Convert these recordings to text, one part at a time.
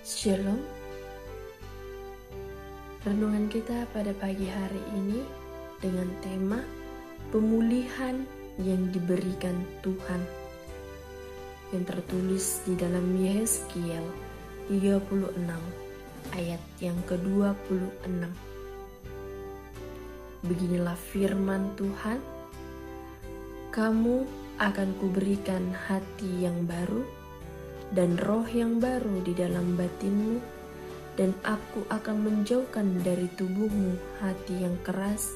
Shalom. Renungan kita pada pagi hari ini dengan tema pemulihan yang diberikan Tuhan, yang tertulis di dalam Yehezkiel 36 ayat yang ke-26. Beginilah firman Tuhan, kamu akan kuberikan hati yang baru dan roh yang baru di dalam batinmu, dan aku akan menjauhkan dari tubuhmu hati yang keras,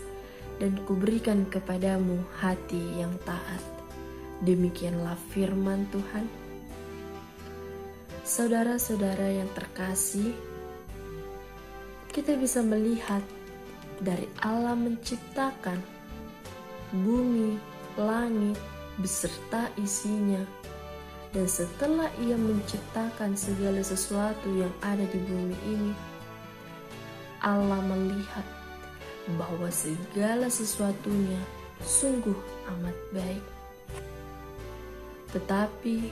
dan kuberikan kepadamu hati yang taat. Demikianlah firman Tuhan. Saudara-saudara yang terkasih, kita bisa melihat dari Allah menciptakan bumi, langit, beserta isinya. Dan setelah ia menciptakan segala sesuatu yang ada di bumi ini, Allah melihat bahwa segala sesuatunya sungguh amat baik. Tetapi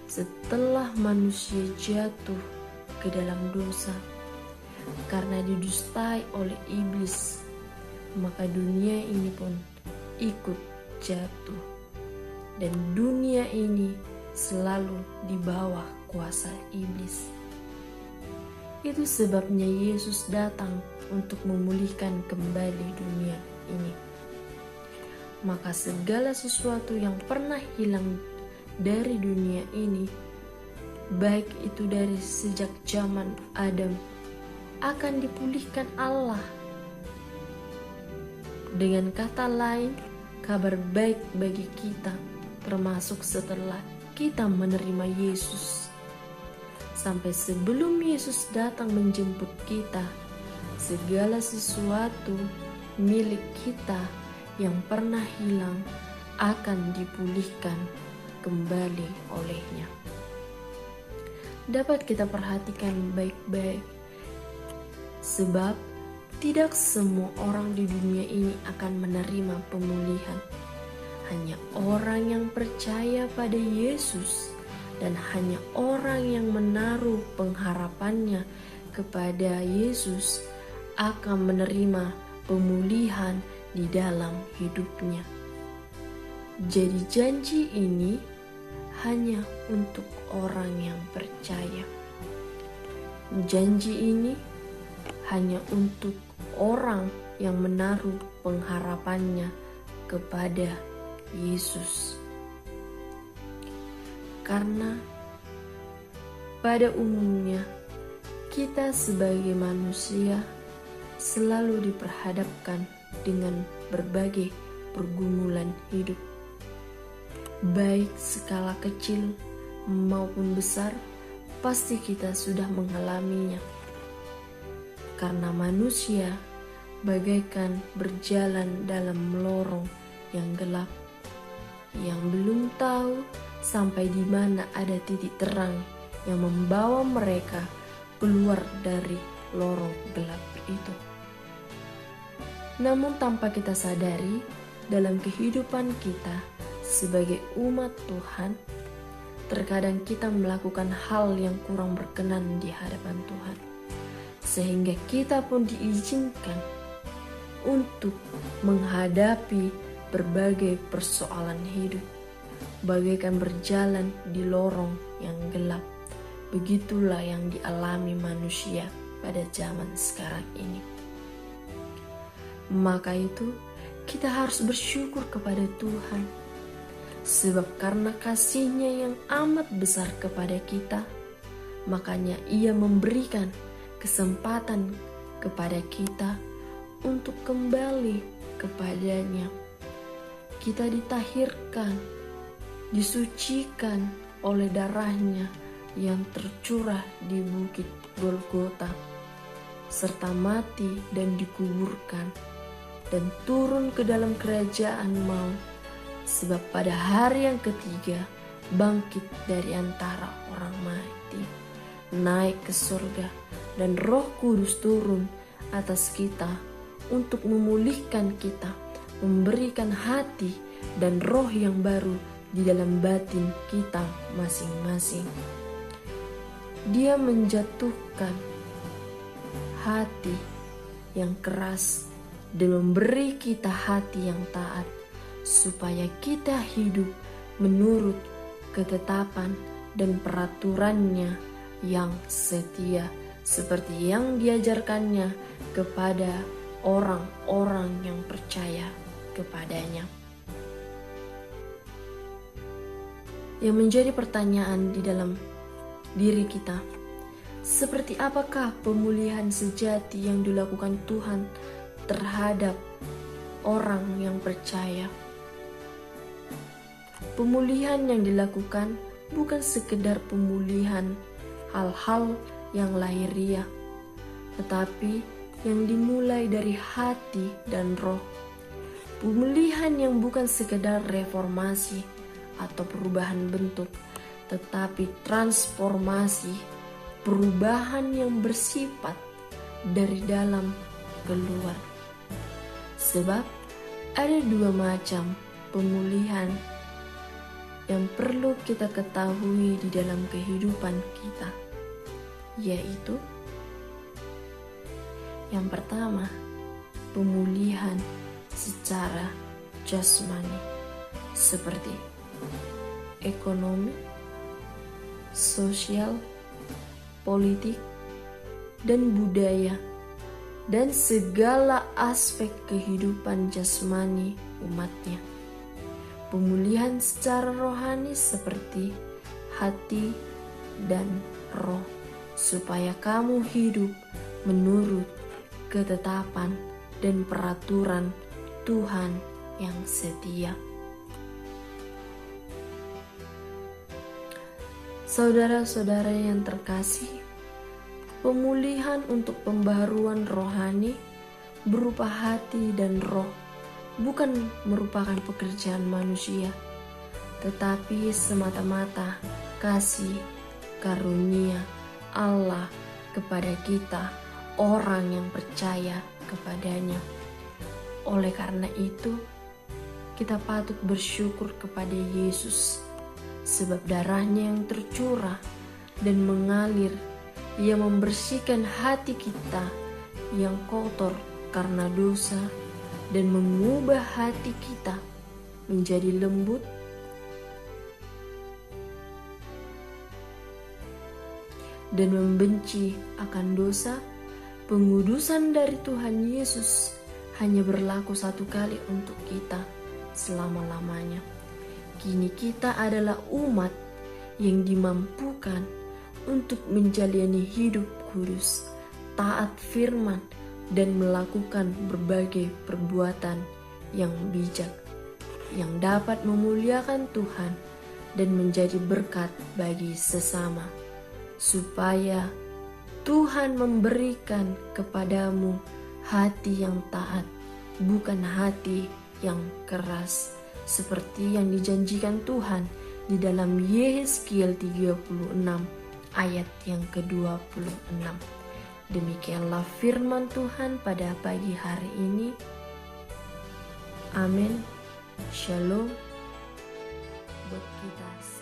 setelah manusia jatuh ke dalam dosa karena didustai oleh iblis, maka dunia ini pun ikut jatuh. Dan dunia ini selalu di bawah kuasa iblis. Itu sebabnya Yesus datang untuk memulihkan kembali dunia ini. Maka segala sesuatu yang pernah hilang dari dunia ini, baik itu dari sejak zaman Adam, akan dipulihkan Allah. Dengan kata lain, kabar baik bagi kita, termasuk setelah kita menerima Yesus. Sampai sebelum Yesus datang menjemput kita, segala sesuatu milik kita yang pernah hilang akan dipulihkan kembali olehnya. Dapat kita perhatikan baik-baik, sebab tidak semua orang di dunia ini akan menerima pemulihan. Hanya orang yang percaya pada Yesus dan hanya orang yang menaruh pengharapannya kepada Yesus akan menerima pemulihan di dalam hidupnya. Jadi janji ini hanya untuk orang yang percaya. Janji ini hanya untuk orang yang menaruh pengharapannya kepada Yesus. Karena pada umumnya kita sebagai manusia selalu diperhadapkan dengan berbagai pergumulan hidup, baik skala kecil maupun besar, pasti kita sudah mengalaminya. Karena manusia bagaikan berjalan dalam lorong yang gelap, yang belum tahu sampai di mana ada titik terang yang membawa mereka keluar dari lorong gelap itu. Namun tanpa kita sadari, dalam kehidupan kita sebagai umat Tuhan, terkadang kita melakukan hal yang kurang berkenan di hadapan Tuhan, sehingga kita pun diizinkan untuk menghadapi berbagai persoalan hidup, bagaikan berjalan di lorong yang gelap. Begitulah yang dialami manusia pada zaman sekarang ini. Maka itu kita harus bersyukur kepada Tuhan, sebab karena kasih-Nya yang amat besar kepada kita, makanya Ia memberikan kesempatan kepada kita untuk kembali kepadanya. Kita ditahirkan, disucikan oleh darah-Nya yang tercurah di bukit Golgota, serta mati dan dikuburkan, dan turun ke dalam kerajaan maut, sebab pada hari yang ketiga bangkit dari antara orang mati, naik ke surga, dan Roh Kudus turun atas kita untuk memulihkan kita, memberikan hati dan roh yang baru di dalam batin kita masing-masing. Dia menjatuhkan hati yang keras dan memberi kita hati yang taat, supaya kita hidup menurut ketetapan dan peraturannya yang setia, seperti yang diajarkannya kepada orang-orang yang percaya kepadanya. Yang menjadi pertanyaan di dalam diri kita, seperti apakah pemulihan sejati yang dilakukan Tuhan terhadap orang yang percaya? Pemulihan yang dilakukan bukan sekedar pemulihan hal-hal yang lahiriah, tetapi yang dimulai dari hati dan roh. Pemulihan yang bukan sekedar reformasi atau perubahan bentuk, tetapi transformasi, perubahan yang bersifat dari dalam keluar. Sebab ada dua macam pemulihan yang perlu kita ketahui di dalam kehidupan kita, yaitu yang pertama, pemulihan secara jasmani, seperti ekonomi, sosial, politik, dan budaya, dan segala aspek kehidupan jasmani umatnya. Pemulihan secara rohani seperti hati dan roh, supaya kamu hidup menurut ketetapan dan peraturan Tuhan yang setia. Saudara-saudara yang terkasih, pemulihan untuk pembaharuan rohani berupa hati dan roh bukan merupakan pekerjaan manusia, tetapi semata-mata kasih karunia Allah kepada kita, orang yang percaya kepadanya. Oleh karena itu, kita patut bersyukur kepada Yesus, sebab darahnya yang tercurah dan mengalir, ia membersihkan hati kita yang kotor karena dosa, dan mengubah hati kita menjadi lembut dan membenci akan dosa. Pengudusan dari Tuhan Yesus hanya berlaku satu kali untuk kita selama-lamanya. Kini kita adalah umat yang dimampukan untuk menjalani hidup kudus, taat firman, dan melakukan berbagai perbuatan yang bijak, yang dapat memuliakan Tuhan dan menjadi berkat bagi sesama, supaya Tuhan memberikan kepadamu hati yang taat, bukan hati yang keras, seperti yang dijanjikan Tuhan di dalam Yehezkiel 36 ayat yang ke-26. Demikianlah firman Tuhan pada pagi hari ini. Amin. Shalom buat kita.